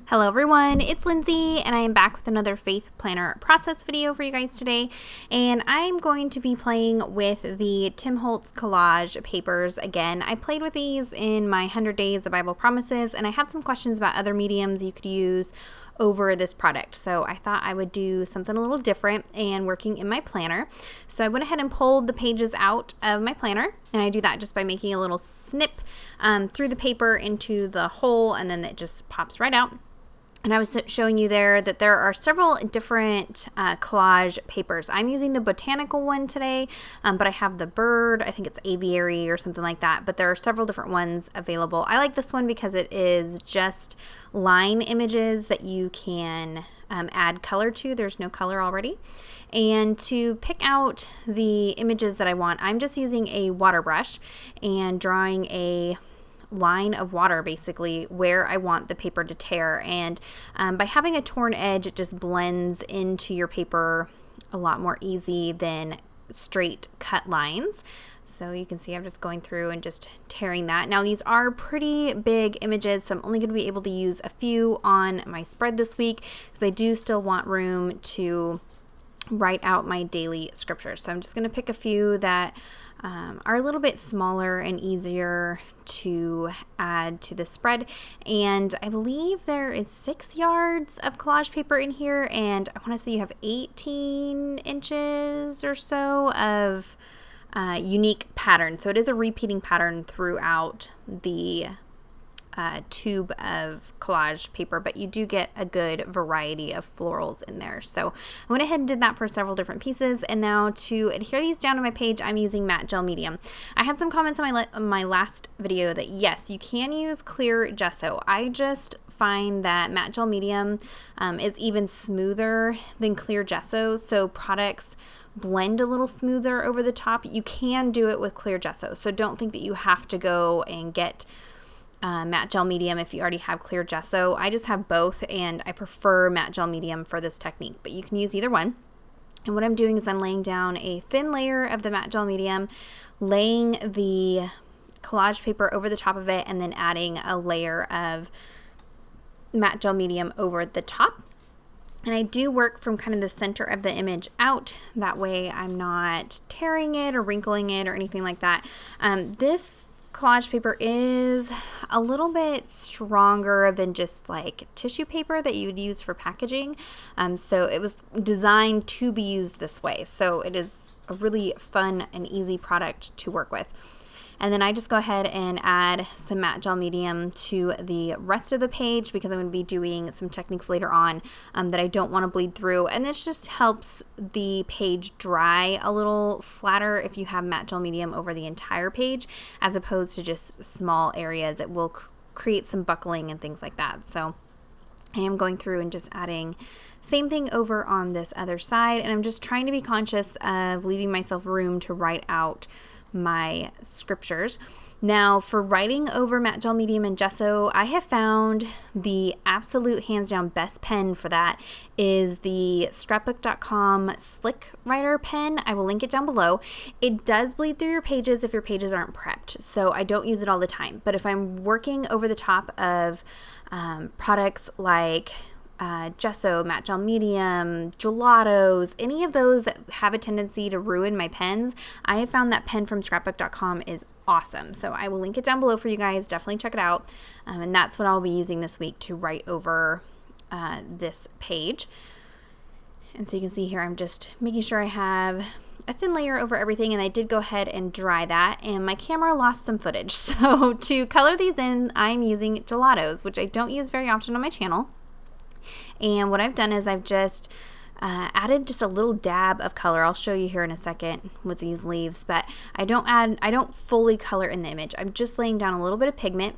Hello everyone, it's Lindsay and I am back with another faith planner process video for you guys today, and I'm going to be playing with the Tim Holtz collage papers again. I played with these in my 100 Days the Bible Promises, and I had some questions about other mediums you could use over this product, so I thought I would do something a little different and working in my planner. So I went ahead and pulled the pages out of my planner, and I do that just by making a little snip through the paper into the hole, and then it just pops right out. And I was showing you there that there are several different collage papers. I'm using the botanical one today, but I have the bird, I think it's aviary or something like that, but there are several different ones available. I like this one because it is just line images that you can add color to. There's no color already. And to pick out the images that I want, I'm just using a water brush and drawing a line of water basically where I want the paper to tear, and by having a torn edge it just blends into your paper a lot more easy than straight cut lines. So you can see I'm just going through and just tearing that. Now these are pretty big images, so I'm only going to be able to use a few on my spread this week because I do still want room to write out my daily scriptures. So I'm just going to pick a few that are a little bit smaller and easier to add to the spread. And I believe there is 6 yards of collage paper in here, and I want to say you have 18 inches or so of unique pattern. So it is a repeating pattern throughout the tube of collage paper, but you do get a good variety of florals in there. So I went ahead and did that for several different pieces, and now to adhere these down to my page I'm using matte gel medium. I had some comments on my last video that yes, you can use clear gesso. I just find that matte gel medium is even smoother than clear gesso, so products blend a little smoother over the top. You can do it with clear gesso, so don't think that you have to go and get matte gel medium if you already have clear gesso. I just have both, and I prefer matte gel medium for this technique, but you can use either one. And what I'm doing is I'm laying down a thin layer of the matte gel medium, laying the collage paper over the top of it, and then adding a layer of matte gel medium over the top. And I do work from kind of the center of the image out. That way I'm not tearing it or wrinkling it or anything like that. This collage paper is a little bit stronger than just like tissue paper that you would use for packaging. So it was designed to be used this way. So it is a really fun and easy product to work with. And then I just go ahead and add some matte gel medium to the rest of the page because I'm going to be doing some techniques later on that I don't want to bleed through. And this just helps the page dry a little flatter if you have matte gel medium over the entire page as opposed to just small areas. It will create some buckling and things like that. So I am going through and just adding same thing over on this other side, and I'm just trying to be conscious of leaving myself room to write out my scriptures. Now for writing over matte gel medium and gesso, I have found the absolute hands down best pen for that is the scrapbook.com Slick Writer pen. I will link it down below. It does bleed through your pages if your pages aren't prepped, so I don't use it all the time. But if I'm working over the top of products like gesso, matte gel medium, gelatos, any of those that have a tendency to ruin my pens, I have found that pen from scrapbook.com is awesome. So I will link it down below for you guys. Definitely check it out. And that's what I'll be using this week to write over this page. And so you can see here, I'm just making sure I have a thin layer over everything, and I did go ahead and dry that, and my camera lost some footage. So to color these in, I'm using Gelatos, which I don't use very often on my channel. And what I've done is I've just added just a little dab of color. I'll show you here in a second with these leaves, but I don't fully color in the image. I'm just laying down a little bit of pigment,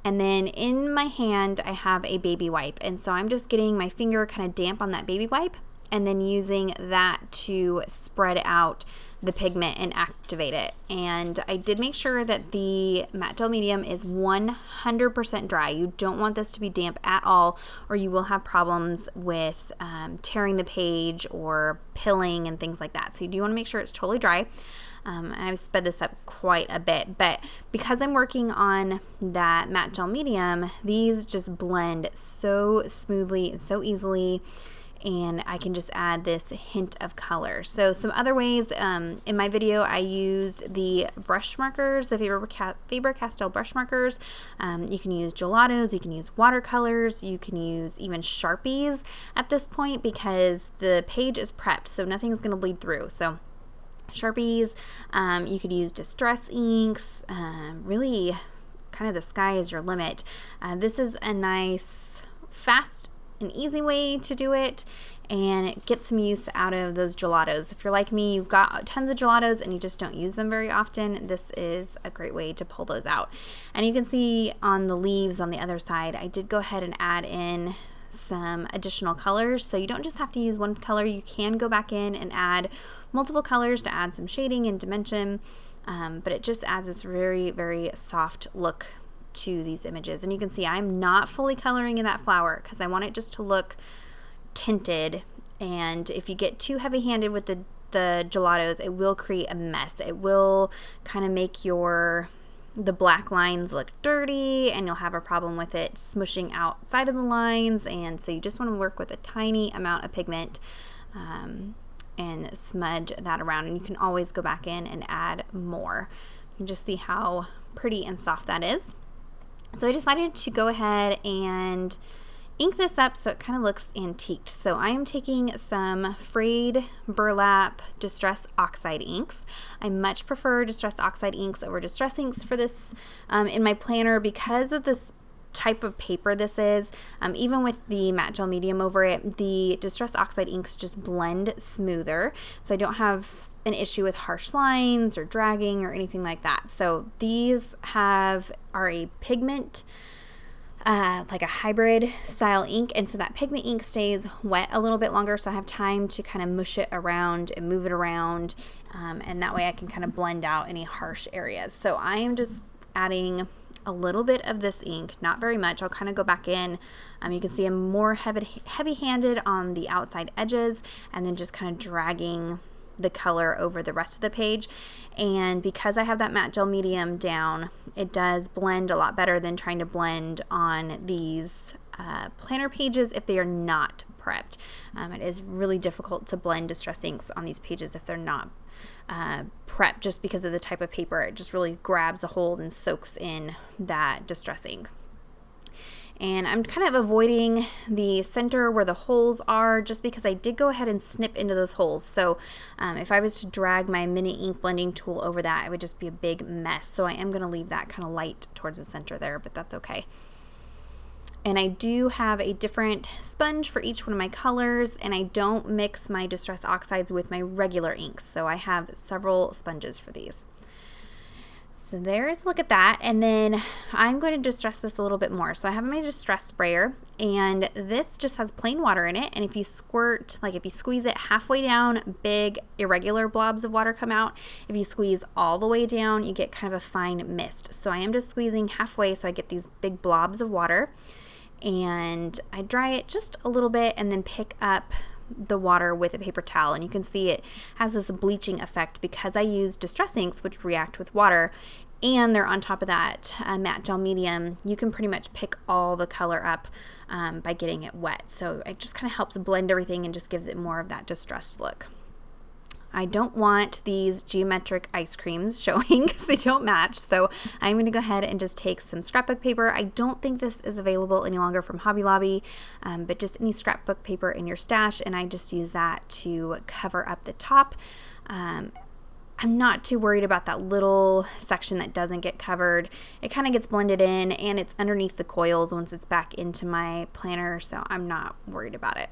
and then in my hand I have a baby wipe, and so I'm just getting my finger kind of damp on that baby wipe, and then using that to spread out the pigment and activate it. And I did make sure that the matte gel medium is 100% dry. You don't want this to be damp at all, or you will have problems with tearing the page or pilling and things like that. So you do want to make sure it's totally dry. And I've sped this up quite a bit, but because I'm working on that matte gel medium, these just blend so smoothly and so easily, and I can just add this hint of color. So some other ways, in my video I used the brush markers, the Faber-Castell brush markers. You can use Gelatos, you can use watercolors, you can use even Sharpies at this point because the page is prepped, so nothing's going to bleed through. So Sharpies, you could use distress inks, really kind of the sky is your limit. This is a nice, fast and easy way to do it and get some use out of those gelatos. If you're like me, you've got tons of gelatos and you just don't use them very often, this is a great way to pull those out. And you can see on the leaves on the other side, I did go ahead and add in some additional colors, so you don't just have to use one color. You can go back in and add multiple colors to add some shading and dimension, but it just adds this very, very soft look to these images. And you can see I'm not fully coloring in that flower because I want it just to look tinted, and if you get too heavy-handed with the gelatos, it will create a mess. It will kind of make the black lines look dirty, and you'll have a problem with it smushing outside of the lines. And so you just want to work with a tiny amount of pigment and smudge that around, and you can always go back in and add more. You can just see how pretty and soft that is. So I decided to go ahead and ink this up so it kind of looks antiqued. So I am taking some frayed burlap Distress Oxide inks. I much prefer Distress Oxide inks over Distress inks for this in my planner because of this type of paper this is. Even with the matte gel medium over it, the Distress Oxide inks just blend smoother, so I don't have an issue with harsh lines or dragging or anything like that. So these are a pigment, like a hybrid style ink, and so that pigment ink stays wet a little bit longer, so I have time to kind of mush it around and move it around, and that way I can kind of blend out any harsh areas. So I am just adding a little bit of this ink, not very much. I'll kind of go back in. You can see I'm more heavy-handed on the outside edges, and then just kind of dragging the color over the rest of the page. And because I have that matte gel medium down, it does blend a lot better than trying to blend on these planner pages if they are not prepped. It is really difficult to blend Distress inks on these pages if they're not prepped, just because of the type of paper. It just really grabs a hold and soaks in that Distress ink. And I'm kind of avoiding the center where the holes are, just because I did go ahead and snip into those holes. So if I was to drag my mini ink blending tool over that, it would just be a big mess. So I am going to leave that kind of light towards the center there, but that's okay. And I do have a different sponge for each one of my colors, and I don't mix my Distress Oxides with my regular inks. So I have several sponges for these. So there's a look at that, and then I'm going to distress this a little bit more. So I have my distress sprayer, and this just has plain water in it, and if you squeeze it halfway down, big irregular blobs of water come out. If you squeeze all the way down, you get kind of a fine mist. So I am just squeezing halfway so I get these big blobs of water, and I dry it just a little bit and then pick up the water with a paper towel, and you can see it has this bleaching effect because I use Distress inks, which react with water, and they're on top of that matte gel medium. You can pretty much pick all the color up by getting it wet, so it just kind of helps blend everything and just gives it more of that distressed look. I don't want these geometric ice creams showing because they don't match, so I'm going to go ahead and just take some scrapbook paper. I don't think this is available any longer from Hobby Lobby, but just any scrapbook paper in your stash, and I just use that to cover up the top. I'm not too worried about that little section that doesn't get covered. It kind of gets blended in, and it's underneath the coils once it's back into my planner, so I'm not worried about it.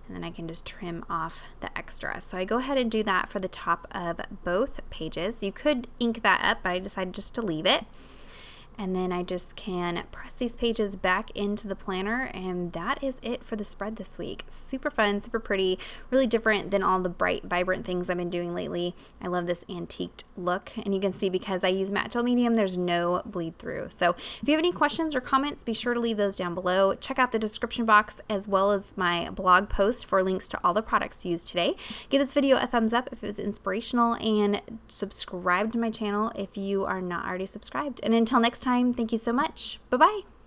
And then I can just trim off the extra. So I go ahead and do that for the top of both pages. You could ink that up, but I decided just to leave it. and then I just can press these pages back into the planner, and that is it for the spread this week. Super fun, super pretty, really different than all the bright, vibrant things I've been doing lately. I love this antiqued look, and you can see because I use matte gel medium, there's no bleed through. So if you have any questions or comments, be sure to leave those down below. Check out the description box as well as my blog post for links to all the products used today. Give this video a thumbs up if it was inspirational, and subscribe to my channel if you are not already subscribed. And until next time, thank you so much. Bye-bye.